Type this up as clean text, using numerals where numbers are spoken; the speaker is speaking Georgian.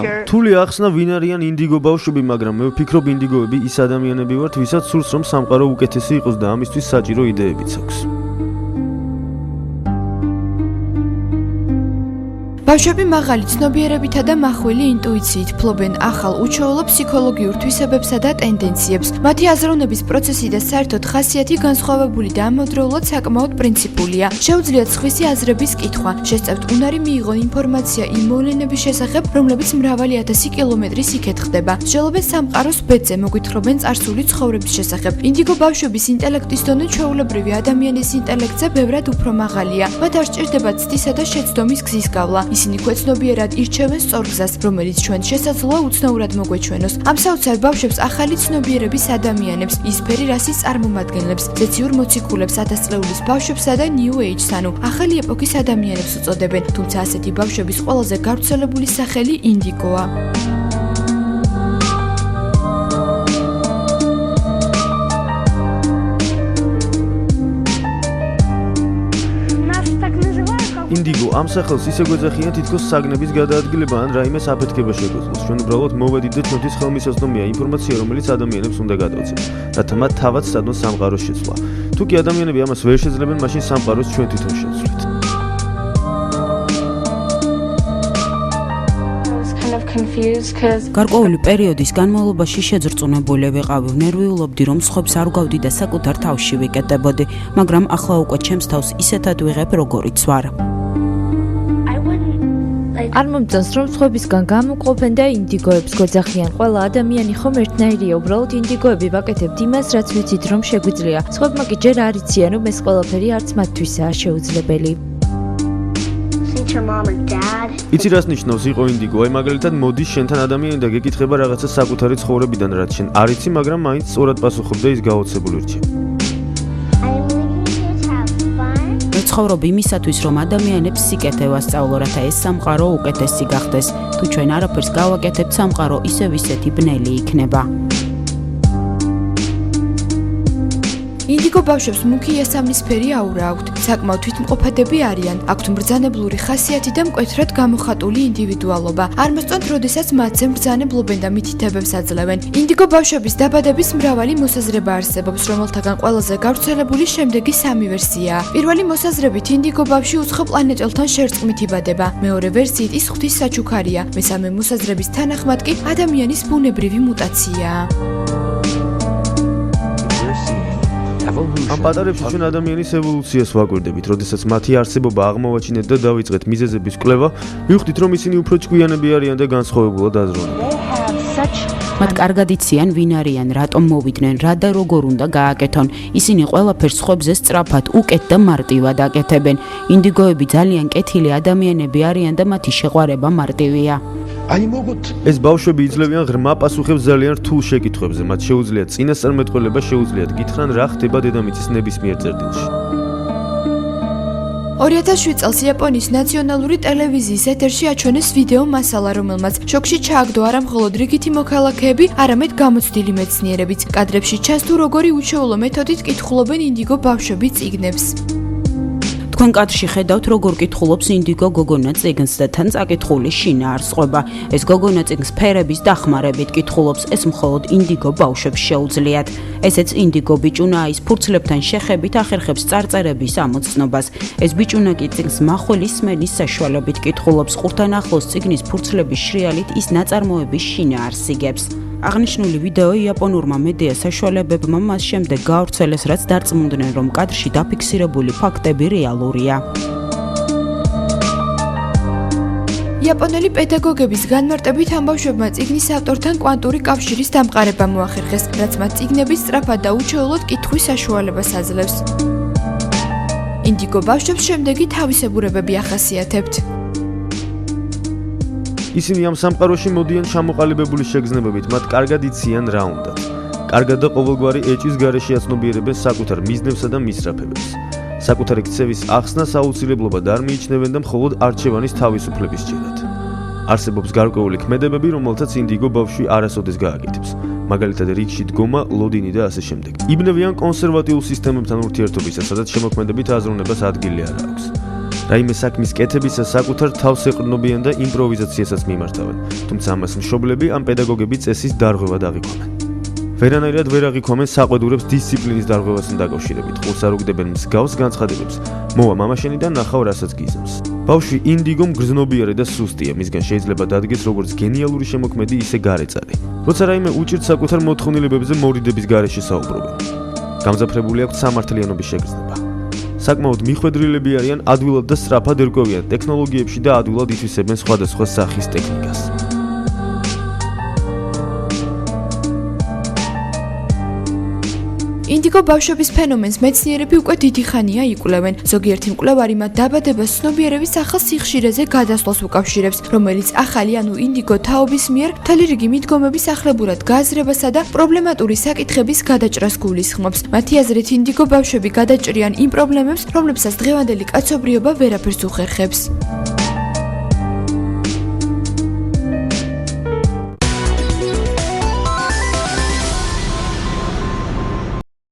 რთული ახსნა ვინ არიან ინდიგო ბავშვები, მაგრამ მე ვფიქრობ ინდიგოები ის ადამიანები ვართ, ვისაც სურს რომ სამყარო უკეთესი იყოს და ამისთვის საჭირო იდეებიც აქვს. ბავშვები მაღალი ცნობიერებითა და მახვილი ინტუიციით ფლობენ ახალ უჩვეულო ფსიქოლოგიურ თვისებებსა და ტენდენციებს. მათი აზროვნების პროცესი და საერთოდ ხასიათი განსხვავებული და ამავდროულად საკმაოდ პრინციპულია. შეუძლიათ სხვისი აზრების კითხვა, შესწევთ უნარი მიიღონ ინფორმაცია იმ მოვლენების შესახებ, რომლებიც მრავალი ათასი კილომეტრის იქეთ ხდება. მსჯელობენ სამყაროს ბედზე, მოგვითხრობენ წარსული ცხოვრების შესახებ. ინდიგო ბავშვების ინტელექტის დონე ჩვეულებრივი ადამიანის ინტელექტზე ბევრად უფრო მაღალია. მათ არ სჭირდებათ ცდისა და შეცდომის გზის გავლა. ისინი ქვეცნობიერად ირჩევენ სწორ გზას, რომელიც ჩვენ შესაძლოა უცნაურად მოგვეჩვენოს. ამ საოცარ ბავშვებს ახალი ცნობიერების ადამიანებს, ისფერი რასის წარმომადგენლებს, ზეციურ მოციქულებს, ათასწლეულის ბავშვებსა და New Age-ს, ანუ ახალი ეპოქის ადამიანებს უწოდებენ, თუმცა ასეთი ბავშვების ყველაზე გავრცელებული სახელი ინდიგოა. ინდიგო ამ სახელს ისე გვეძახიან თითქოს საგნების გადაადგილება ან რაიმე საფეთქება შეგვეძლოს. ჩვენ უბრალოდ მოვედით და ჩვენთვის ხელმისაწვდომია ინფორმაცია, რომელიც ადამიანებს უნდა გადავწყვეტ, რათა მათ თავად სცადონ სამყაროს შეცვლა. თუ კი ადამიანები ამას ვერ შეძლებენ, მაშინ სამყაროს ჩვენ თვითონ შევცვლით. გარკვეული პერიოდის განმავლობაში შეძრწუნებული ვიყავი, ნერვიულობდი, რომ სხვებს არ ვგავდი და საკუთარ თავში ვიკეტებოდი, მაგრამ ახლა უკვე ჩემს თავს ისეთად ვიღებ, როგორიც ვარ. არ მომწონს რომ სხვებისგან გამოვყოფენ და ინდიგოებს გვეძახიან. ყველა ადამიანი ხომ ერთნაირია, უბრალოდ ინდიგოები ვაკეთებთ იმას, რაც ვიცით რომ შეგვიძლია. სხვებმა კი ჯერ არ იციან, რომ ეს ყველაფერი არც მათთვისაა შეუძლებელი. იცი რას ნიშნავს იყო ინდიგო? აი მაგალითად მოდის შენთან ადამიანი და გეკითხება რაღაცა საკუთარი ცხოვრებიდან, რაც შენ არ იცი, მაგრამ მაინც სწორად პასუხობ და ის გაოცებული რჩება. ცხოვრობ იმისათვის, რომ ადამიანებს სიკეთე ვასწავლო, რათა ეს სამყარო უკეთესი გახდეს. თუ ჩვენ არაფერს გავაკეთებთ, სამყარო ისევ ისეთი ბნელი იქნება. ინდიგო ბავშვებს მუქი იასამნისფერი აურა აქვთ, საკმაოდ თვითმყოფადები არიან, აქვთ მბრძანებლური ხასიათი და მკვეთრად გამოხატული ინდივიდუალობა. არ მოსწონთ, როდესაც მათზე მბრძანებლობენ და მითითებებს აძლევენ. ინდიგო ბავშვების დაბადების მრავალი მოსაზრება არსებობს, რომელთაგან ყველაზე გავრცელებული შემდეგი სამი ვერსიაა. პირველი მოსაზრებით ინდიგო ბავშვი უცხო პლანეტელთან შერწყმით იბადება. მეორე ვერსიით ის ღვთის საჩუქარია. მესამე მოსაზრების თანახმად კი ადამიანის ბუნებრივი მუტაციაა. ამ პატარებში ჩვენ ადამიანის ევოლუციას ვაკვირდებით, როდესაც მათი არსებობა აღმოვაჩინეთ და დავიწყეთ მიზეზების კვლევა, მივხვდით, რომ ისინი უფრო ჭკვიანები არიან და განსხვავებულად აზროვნებენ. მათ კარგად იციან, ვინ არიან, რატომ მოვიდნენ, რა და როგორ უნდა გააკეთონ. ისინი ყველაფერს სხვებზე სწრაფად, უკეთ და მარტივად აკეთებენ. ინდიგოები ძალიან კეთილი ადამიანები არიან და მათი შეყვარება მარტივია. ეს ბავშვები იძლევიან ღრმა პასუხებს ძალიან რთულ შეკითხვებზე. მათ შეუძლიათ წინასწარმეტყველება, შეუძლიათ გითხრან, რა ხდება დედამიწის ნებისმიერ წერტილში. 2007 წელს იაპონიის ნაციონალური ტელევიზიის ეთერში აჩვენეს ვიდეო მასალა, რომელმაც შოკში ჩააგდო არა მხოლოდ რიგითი მოქალაქეები, არამედ გამოცდილი მეცნიერებიც. კადრებში ჩანს თუ როგორი უჩვეულო მეთოდით კითხულობენ ინდიგო ბავშვები წიგნებს. თქვენ კადრში ხედავთ, როგორ კითხულობს ინდიგო გოგონა წიგნს და თან წაკითხული შინაარსყვება. ეს გოგონა წიგნს ფერების დახმარებით კითხულობს, ეს მხოლოდ ინდიგო ბავშვებს შეუძლიათ. ესეც ინდიგო ბიჭუნაა, ის ფურცლებთან შეხებით ახერხებს წარწერების ამოცნობას. ეს ბიჭუნა კი წიგნს მახვილის სმენის საშუალებით კითხულობს. ყურთან ახლოს წიგნის ფურცლების შრიალით ის ნაწარმოების შინაარსს იგებს. აღნიშნული ვიდეო იაპონურმა მედია საშუალებებმა მას შემდეგ გაავრცელეს, რაც დარწმუნდნენ, რომ კადრში დაფიქსირებული ფაქტები რეალურია. იაპონელი პედაგოგების განმარტებით ამ ბავშვებმა წიგნის ავტორთან კვანტური კავშირის დამყარება მოახერხეს, რაც მათ წიგნების სწრაფად და უჩვეულოდ კითხვის საშუალებას აძლევს. ინდიგო ბავშვებს შემდეგი თავისებურებები ახასიათებთ. ისინი ამ სამყაროში მოდიან ჩამოყალიბებული შეგრძნებებით, მათ კარგად იციან რა უნდათ. კარგად და ყოველგვარი ეჭვის გარეშე აცნობიერებენ საკუთარ მიზნებსა და მისწრაფებებს. საკუთარი ქცევის ახსნას აუცილებლობად არ მიიჩნევენ და მხოლოდ არჩევანის თავისუფლების სჭირად. არსებობს გარკვეული ქმედებები, რომელთაც ინდიგო ბავშვი არასოდეს გააკეთებს. მაგალითად რიგში დგომა, ლოდინი და ასე შემდეგ. იბნევიან კონსერვატიულ სისტემებთან ურთიერთობისას, სადაც შემოქმედებით აზროვნებას ადგილი არ აქვს. რაიმე საქმის კეთებისას საკუთარ თავს ეყრდნობიან და იმპროვიზაციასაც მიმართავენ, თუმცა ამას მშობლები ან პედაგოგები წესის დარღვევად აღიქვამენ. ვერანაირად ვერ აღიქვამენ საყვედურებს დისციპლინის დარღვევასთან დაკავშირებით, ყურს არ უგდებენ მსგავს განცხადებებს. მოვა მამაშენი და ნახავ რასაც გიზამს. ბავშვი ინდიგო მგრძნობიარე და სუსტია, მისგან შეიძლება დადგეს როგორც გენიალური შემოქმედი, ისე გარეწარი. როცა რაიმე უჭირთ საკუთარ მოთხოვნილებებზე მორიდების გარეშე საუბრობენ. გამძაფრებული აქვთ სამართლიანობის შეგრძნება. საკმაოდ მიხვედრილები არიან, ადვილად და სწრაფად ერკვევიან ტექნოლოგიებში და ადვილად ითვისებენ სხვადასხვა სახის ტექნიკას. ინდიგო ბავშვების ფენომენს მეცნიერები უკვე დიდი ხანია იკვლევენ. ზოგიერთი მკვლევარი მათ დაბადებას ცნობიერების ახალ სიხშირეზე გადასვლას უკავშირებს, რომელიც ახალი ანუ ინდიგო თაობის მიერ მთელი რიგი მიდგომების ახლებურად გაზრებასა და პრობლემატური საკითხების გადაჭრას გულისხმობს. მათი აზრით, ინდიგო ბავშვები გადაჭრიან იმ პრობლემებს, რომლებსაც დღევანდელი კაცობრიობა ვერაფერს უხერხებს.